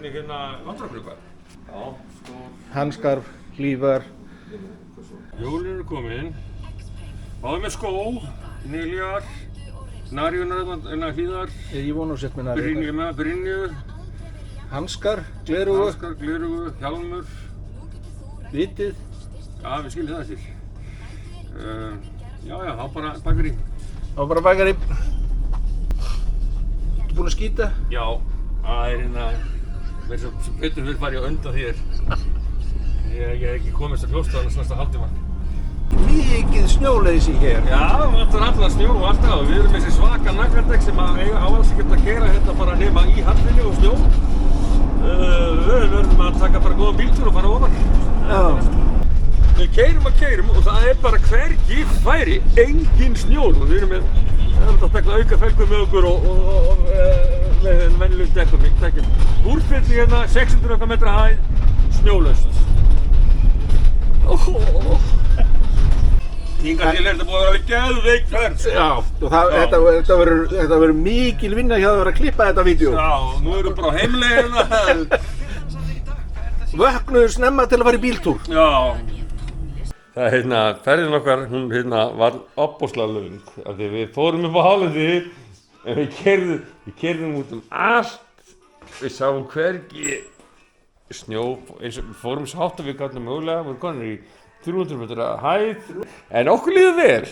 Hérna vandrarklukka. Já, Hanskar, hlífar. Jólin eru komin. Báðum með skó, nýljar, narjunar, hlíðar. Ég vona að setja með narjunar. Brynju. Hanskar, glerugu. Hanskar, glerugu, hjálmur. Vitið. Já, við skiljum það eftir. Já, þá bara bakari. Þá bara bakari. Þú búinn að skýta? Já, það er hérna, verður sem betur fyrir farið á undan þér. Ég hef ekki komist að hljóstaðan næsta hálftíma. Mikið snjóleysi hér. Já, það vantar alltaf snjó og alltaf og við erum með þessi svaka nagladekk sem eiga áalls ekkert að keyra hérna bara nema í hallinni og snjó. Við verðum að taka bara góðan bíltúr og fara ofan. Já. Við keyrum og það er bara hvergi færi, engin snjór og við erum með að takla auka felgur með okkur og með venjulegum dekkum. Búrfylli hérna, 600 metra hæð, snjólaust. Hingað til þetta búið að vera geðveik ferð. Já, og þetta verður mikil vinna hjá þér að klippa þetta vídeo. Já, nú erum við bara á heimleiðina. Vöknuðu snemma til að fara í bíltúr. Já. Það ferðin okkar, hún var opbóðslega löng. Af því við fórum upp á hálendið, en við keyrðum út allt. Við sáum hvergi snjó, eins og við fórum svo hátt að við gátum mögulega, vorum konur í 300 metra hæð, en okkur líður vel.